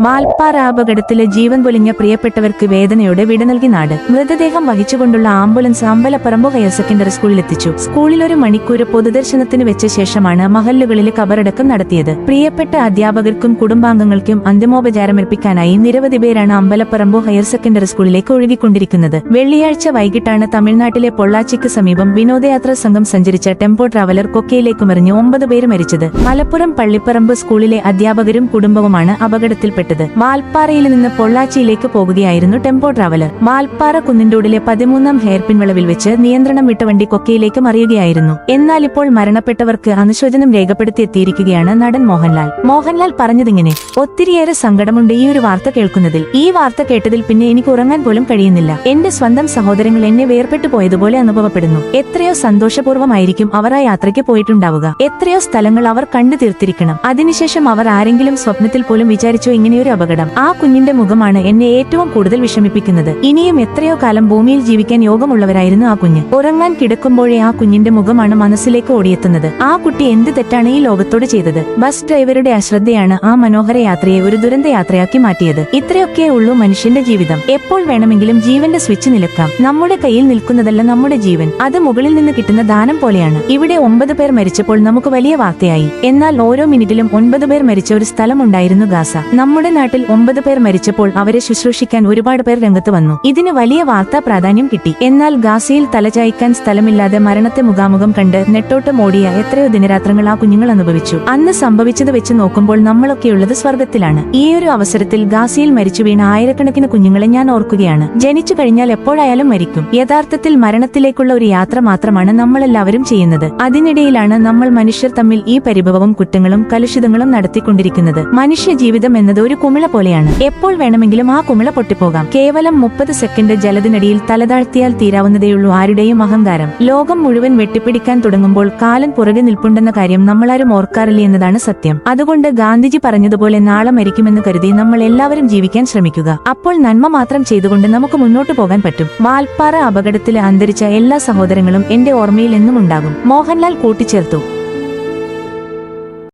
വാൽപ്പാറ അപകടത്തില് ജീവൻ പൊലിഞ്ഞ പ്രിയപ്പെട്ടവർക്ക് വേദനയോടെ വിട നൽകി നാട്. മൃതദേഹം വഹിച്ചുകൊണ്ടുള്ള ആംബുലൻസ് അമ്പലപ്പറമ്പ് ഹയർ സെക്കൻഡറി സ്കൂളിലെത്തിച്ചു. സ്കൂളിൽ 1 മണിക്കൂർ പൊതുദർശനത്തിന് വെച്ച ശേഷമാണ് മഹല്ലുകളിൽ കബറടക്കം നടത്തിയത്. പ്രിയപ്പെട്ട അധ്യാപകർക്കും കുടുംബാംഗങ്ങൾക്കും അന്തിമോപചാരമർപ്പിക്കാനായി നിരവധി പേരാണ് അമ്പലപ്പറമ്പ് ഹയർ സെക്കൻഡറി സ്കൂളിലേക്ക് ഒഴുകിക്കൊണ്ടിരിക്കുന്നത്. വെള്ളിയാഴ്ച വൈകിട്ടാണ് തമിഴ്നാട്ടിലെ പൊള്ളാച്ചിക്ക് സമീപം വിനോദയാത്രാ സംഘം സഞ്ചരിച്ച ടെമ്പോ ട്രാവലർ കൊക്കയിലേക്ക് മറിഞ്ഞ് 9 പേര് മരിച്ചത്. മലപ്പുറം പള്ളിപ്പറമ്പ് സ്കൂളിലെ അധ്യാപകരും കുടുംബവുമാണ് അപകടത്തിൽപ്പെട്ടത്. വാൽപ്പാറയിൽ നിന്ന് പൊള്ളാച്ചിയിലേക്ക് പോകുകയായിരുന്നു ടെമ്പോ ട്രാവലർ. വാൽപ്പാറ കുന്നിൻതോടിലെ 13ാം ഹെയർപിൻ വളവിൽ വെച്ച് നിയന്ത്രണം വിട്ട വണ്ടി കൊക്കയിലേക്ക് മറിയുകയായിരുന്നു. എന്നാൽ ഇപ്പോൾ മരണപ്പെട്ടവർക്ക് അനുശോചനം രേഖപ്പെടുത്തിയെത്തിയിരിക്കുകയാണ് നടൻ മോഹൻലാൽ. മോഹൻലാൽ പറഞ്ഞതിങ്ങനെ: ഒത്തിരിയേറെ സങ്കടമുണ്ട് ഈ ഒരു വാർത്ത കേൾക്കുന്നതിൽ. ഈ വാർത്ത കേട്ടതിൽ പിന്നെ എനിക്ക് ഉറങ്ങാൻ പോലും കഴിയുന്നില്ല. എന്റെ സ്വന്തം സഹോദരങ്ങൾ എന്നെ വേർപെട്ടു പോയതുപോലെ അനുഭവപ്പെടുന്നു. എത്രയോ സന്തോഷപൂർവ്വമായിരിക്കും അവർ ആ യാത്രയ്ക്ക് പോയിട്ടുണ്ടാവുക. എത്രയോ സ്ഥലങ്ങൾ അവർ കണ്ടു തീർത്തിരിക്കണം. അതിനുശേഷം അവർ ആരെങ്കിലും സ്വപ്നത്തിൽ പോലും വിചാരിച്ചോ ഇങ്ങനെയൊരു അപകടം? ആ കുഞ്ഞിന്റെ മുഖമാണ് എന്നെ ഏറ്റവും കൂടുതൽ വിഷമിപ്പിക്കുന്നത്. ഇനിയും എത്രയോ കാലം ഭൂമിയിൽ ജീവിക്കാൻ യോഗമുള്ളവരായിരുന്നു ആ കുഞ്ഞ്. ഉറങ്ങാൻ കിടക്കുമ്പോഴേ ആ കുഞ്ഞിന്റെ മുഖമാണ് മനസ്സിലേക്ക് ഓടിയെത്തുന്നത്. ആ കുട്ടി എന്ത് തെറ്റാണ് ഈ ലോകത്തോട് ചെയ്തത്? ബസ് ഡ്രൈവറുടെ അശ്രദ്ധയാണ് ആ മനോഹര യാത്രയെ ഒരു ദുരന്ത യാത്രയാക്കി മാറ്റിയത്. ഇത്രയൊക്കെ ഉള്ളൂ മനുഷ്യന്റെ ജീവിതം. എപ്പോൾ വേണമെങ്കിലും ജീവന്റെ സ്വിച്ച് നിലക്കാം. നമ്മുടെ കയ്യിൽ നിൽക്കുന്നതല്ല നമ്മുടെ ജീവൻ. അത് മുകളിൽ നിന്ന് കിട്ടുന്ന ദാനം പോലെയാണ്. ഇവിടെ 9 പേർ മരിച്ചപ്പോൾ നമുക്ക് വലിയ വാർത്തയായി. എന്നാൽ ഓരോ മിനിറ്റിലും 9 പേർ മരിച്ച ഒരു സ്ഥലമുണ്ടായിരുന്നു ഗാസ. നമ്മുടെ നാട്ടിൽ 9 പേർ മരിച്ചപ്പോൾ അവരെ ശുശ്രൂഷിക്കാൻ ഒരുപാട് പേർ രംഗത്ത് വന്നു. ഇതിന് വലിയ വാർത്താ പ്രാധാന്യം കിട്ടി. എന്നാൽ ഗാസയിൽ തലചായ്ക്കാൻ സ്ഥലമില്ലാതെ മരണത്തെ മുഖാമുഖം കണ്ട് നെട്ടോട്ടം ഓടിയ എത്രയോ ദിനരാത്രങ്ങൾ ആ കുഞ്ഞുങ്ങൾ അനുഭവിച്ചു. അന്ന് സംഭവിച്ചത് വെച്ച് നോക്കുമ്പോൾ നമ്മളൊക്കെയുള്ളത് സ്വർഗത്തിലാണ്. ഈയൊരു അവസരത്തിൽ ഗാസയിൽ മരിച്ചു വീണ ആയിരക്കണക്കിന് കുഞ്ഞുങ്ങളെ ഞാൻ ഓർക്കുകയാണ്. ജനിച്ചു കഴിഞ്ഞാൽ എപ്പോഴായാലും മരിക്കും. യഥാർത്ഥത്തിൽ മരണത്തിലേക്കുള്ള ഒരു യാത്ര മാത്രമാണ് നമ്മളെല്ലാവരും ചെയ്യുന്നത്. അതിനിടയിലാണ് നമ്മൾ മനുഷ്യർ തമ്മിൽ ഈ പരിഭവവും കുറ്റങ്ങളും കലുഷിതങ്ങളും നടത്തിക്കൊണ്ടിരിക്കുന്നത്. മനുഷ്യ ജീവിതം എന്നത് ഒരു കുമിള പോലെയാണ്. എപ്പോൾ വേണമെങ്കിലും ആ കുമിള പൊട്ടിപ്പോകാം. കേവലം 30 സെക്കൻഡ് ജലത്തിനടിയിൽ തലതാഴ്ത്തിയാൽ തീരാവുന്നതേയുള്ളൂ ആരുടെയും അഹങ്കാരം. ലോകം മുഴുവൻ വെട്ടിപ്പിടിക്കാൻ തുടങ്ങുമ്പോൾ കാലൻ പുറകെ നിൽപ്പുണ്ടെന്ന കാര്യം നമ്മളാരും ഓർക്കാറില്ല എന്നതാണ് സത്യം. അതുകൊണ്ട് ഗാന്ധിജി പറഞ്ഞതുപോലെ നാളെ മരിക്കുമെന്ന് കരുതി നമ്മൾ എല്ലാവരും ജീവിക്കാൻ ശ്രമിക്കുക. അപ്പോൾ നന്മ മാത്രം ചെയ്തുകൊണ്ട് നമുക്ക് മുന്നോട്ടു പോകാൻ പറ്റും. വാൽപ്പാറ അപകടത്തിൽ അന്തരിച്ച എല്ലാ സഹോദരങ്ങളും എന്റെ ഓർമ്മയിൽ എന്നും ഉണ്ടാകും. മോഹൻലാൽ കൂട്ടിച്ചേർത്തു.